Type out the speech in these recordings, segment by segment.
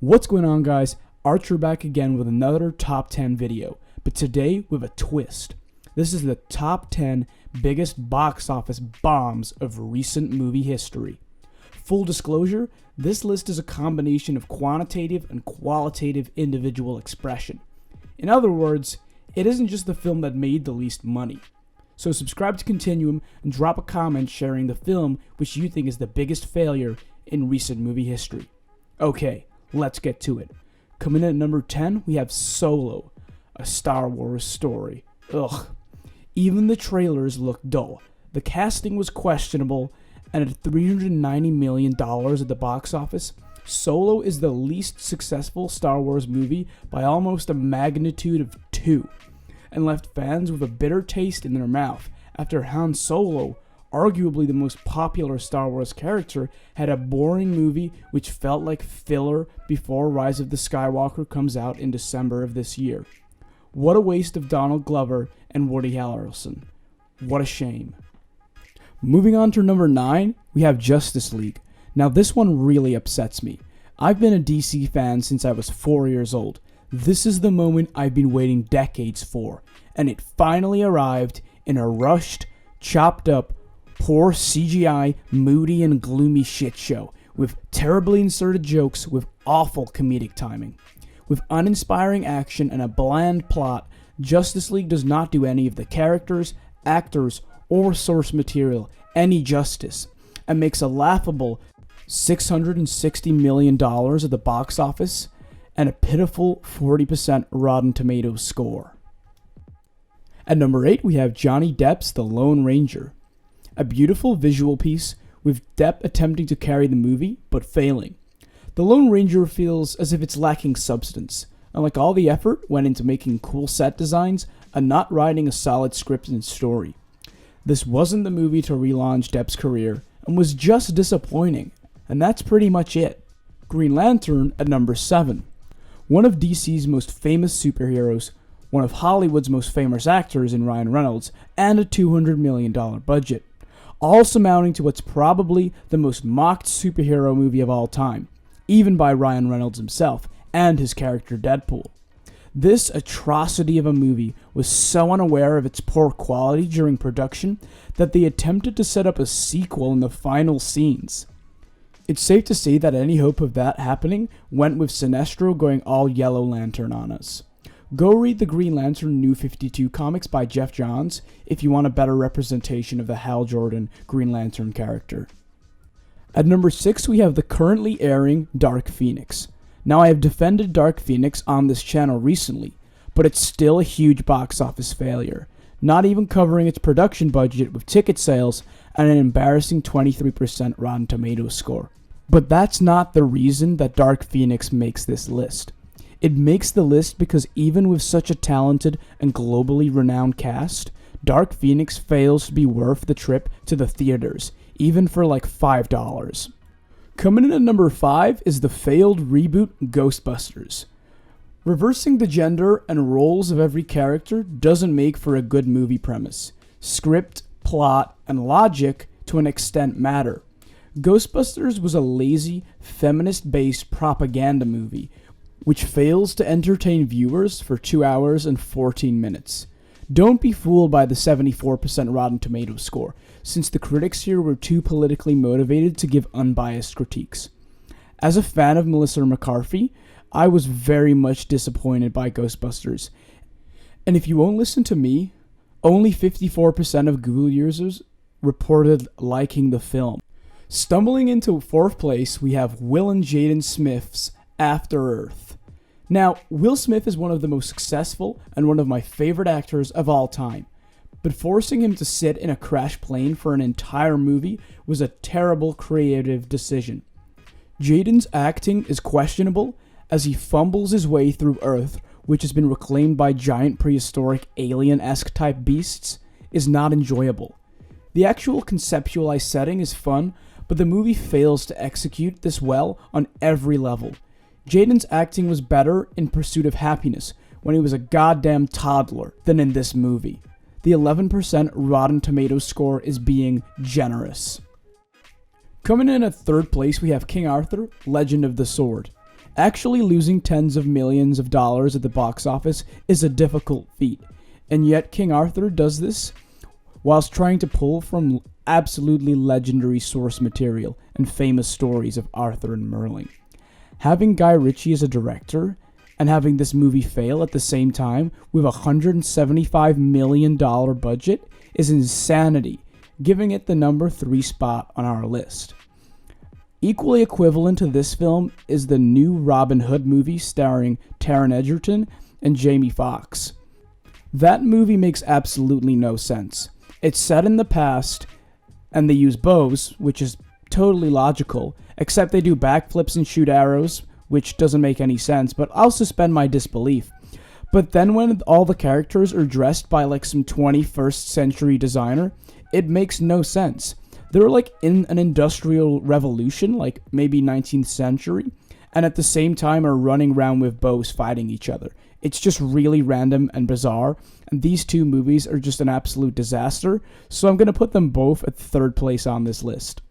What's going on, guys? Archer back again with another top 10 video, but today with a twist. This is the top 10 biggest box office bombs of recent movie history. Full disclosure, this list is a combination of quantitative and qualitative individual expression. In other words, it isn't just the film that made the least money. So subscribe to Continuum and drop a comment sharing the film which you think is the biggest failure in recent movie history. Okay, let's get to it. Coming in at number 10, we have Solo, a Star Wars story. Ugh. Even the trailers looked dull. The casting was questionable, and at $390 million at the box office, Solo is the least successful Star Wars movie by almost a magnitude of 2, and left fans with a bitter taste in their mouth after Han Solo, arguably the most popular Star Wars character, had a boring movie which felt like filler before Rise of the Skywalker comes out in December of this year. What a waste of Donald Glover and Woody Harrelson. What a shame. Moving on to number 9, we have Justice League. Now this one really upsets me. I've been a DC fan since I was 4 years old. This is the moment I've been waiting decades for, and it finally arrived in a rushed, chopped up, poor CGI, moody and gloomy shit show, with terribly inserted jokes with awful comedic timing. With uninspiring action and a bland plot, Justice League does not do any of the characters, actors, or source material any justice, and makes a laughable $660 million at the box office and a pitiful 40% Rotten Tomatoes score. At number 8, we have Johnny Depp's The Lone Ranger. A beautiful visual piece, with Depp attempting to carry the movie, but failing. The Lone Ranger feels as if it's lacking substance, and like all the effort went into making cool set designs and not writing a solid script and story. This wasn't the movie to relaunch Depp's career, and was just disappointing, and that's pretty much it. Green Lantern at number 7. One of DC's most famous superheroes, one of Hollywood's most famous actors in Ryan Reynolds, and a $200 million budget. All amounting to what's probably the most mocked superhero movie of all time, even by Ryan Reynolds himself and his character Deadpool. This atrocity of a movie was so unaware of its poor quality during production that they attempted to set up a sequel in the final scenes. It's safe to say that any hope of that happening went with Sinestro going all Yellow Lantern on us. Go read the Green Lantern New 52 comics by Geoff Johns if you want a better representation of the Hal Jordan Green Lantern character. At number 6, we have the currently airing Dark Phoenix. Now, I have defended Dark Phoenix on this channel recently, but it's still a huge box office failure, not even covering its production budget with ticket sales and an embarrassing 23% Rotten Tomatoes score. But that's not the reason that Dark Phoenix makes this list. It makes the list because even with such a talented and globally renowned cast, Dark Phoenix fails to be worth the trip to the theaters, even for like $5. Coming in at number 5 is the failed reboot Ghostbusters. Reversing the gender and roles of every character doesn't make for a good movie premise. Script, plot, and logic to an extent matter. Ghostbusters was a lazy, feminist-based propaganda movie which fails to entertain viewers for 2 hours and 14 minutes. Don't be fooled by the 74% Rotten Tomatoes score, since the critics here were too politically motivated to give unbiased critiques. As a fan of Melissa McCarthy, I was very much disappointed by Ghostbusters. And if you won't listen to me, only 54% of Google users reported liking the film. Stumbling into 4th place, we have Will and Jaden Smith's After Earth. Now, Will Smith is one of the most successful and one of my favorite actors of all time, but forcing him to sit in a crash plane for an entire movie was a terrible creative decision. Jaden's acting is questionable as he fumbles his way through Earth, which has been reclaimed by giant prehistoric alien-esque type beasts, is not enjoyable. The actual conceptualized setting is fun, but the movie fails to execute this well on every level. Jaden's acting was better in Pursuit of Happiness, when he was a goddamn toddler, than in this movie. The 11% Rotten Tomatoes score is being generous. Coming in at 3rd place, we have King Arthur, Legend of the Sword. Actually losing tens of millions of dollars at the box office is a difficult feat, and yet King Arthur does this whilst trying to pull from absolutely legendary source material and famous stories of Arthur and Merlin. Having Guy Ritchie as a director and having this movie fail at the same time with a $175 million budget is insanity, giving it the number 3 spot on our list. Equally equivalent to this film is the new Robin Hood movie starring Taron Egerton and Jamie Foxx. That movie makes absolutely no sense. It's set in the past, and they use bows, which is totally logical, except they do backflips and shoot arrows, which doesn't make any sense, but I'll suspend my disbelief. But then when all the characters are dressed by like some 21st century designer, it makes no sense. They're like in an industrial revolution, like maybe 19th century, and at the same time are running around with bows fighting each other. It's just really random and bizarre, and these two movies are just an absolute disaster, so I'm going to put them both at 3rd place on this list.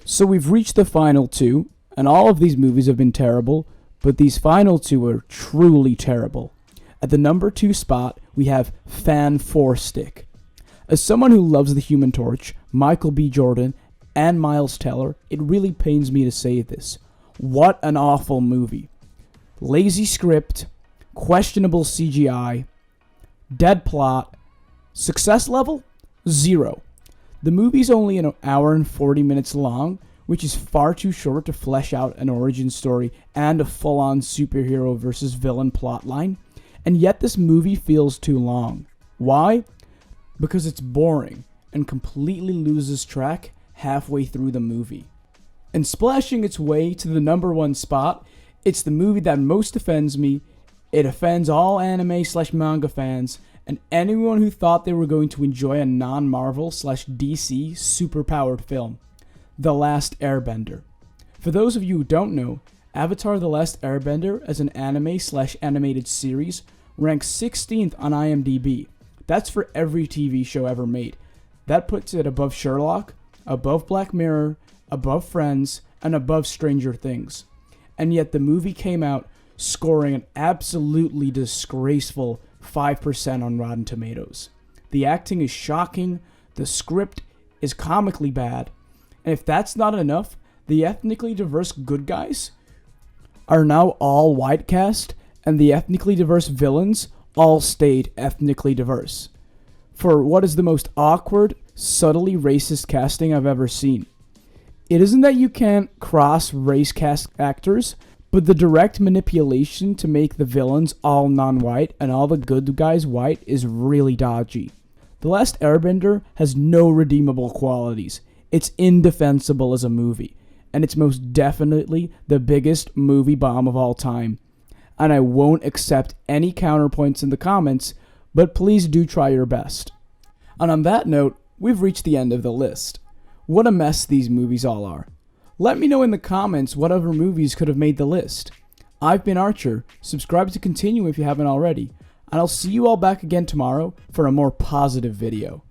So we've reached the final 2, and all of these movies have been terrible, but these final 2 are truly terrible. At the number 2 spot, we have Fan 4 Stick. As someone who loves the Human Torch, Michael B. Jordan, and Miles Teller, it really pains me to say this. What an awful movie. Lazy script, questionable CGI, dead plot, success level? 0. The movie's only an hour and 40 minutes long, which is far too short to flesh out an origin story and a full-on superhero versus villain plotline, and yet this movie feels too long. Why? Because it's boring and completely loses track halfway through the movie. And splashing its way to the number 1 spot, it's the movie that most offends me. It offends all anime/manga fans and anyone who thought they were going to enjoy a non-Marvel/DC superpowered film, The Last Airbender. For those of you who don't know, Avatar The Last Airbender as an anime/animated series ranks 16th on IMDb. That's for every TV show ever made. That puts it above Sherlock, above Black Mirror, above Friends, and above Stranger Things. And yet the movie came out scoring an absolutely disgraceful 5% on Rotten Tomatoes. The acting is shocking, the script is comically bad, and if that's not enough, the ethnically diverse good guys are now all white cast, and the ethnically diverse villains all stayed ethnically diverse. For what is the most awkward, subtly racist casting I've ever seen. It isn't that you can't cross race cast actors, but the direct manipulation to make the villains all non-white and all the good guys white is really dodgy. The Last Airbender has no redeemable qualities. It's indefensible as a movie, and it's most definitely the biggest movie bomb of all time. And I won't accept any counterpoints in the comments, but please do try your best. And on that note, we've reached the end of the list. What a mess these movies all are. Let me know in the comments what other movies could have made the list. I've been Archer. Subscribe to continue if you haven't already, and I'll see you all back again tomorrow for a more positive video.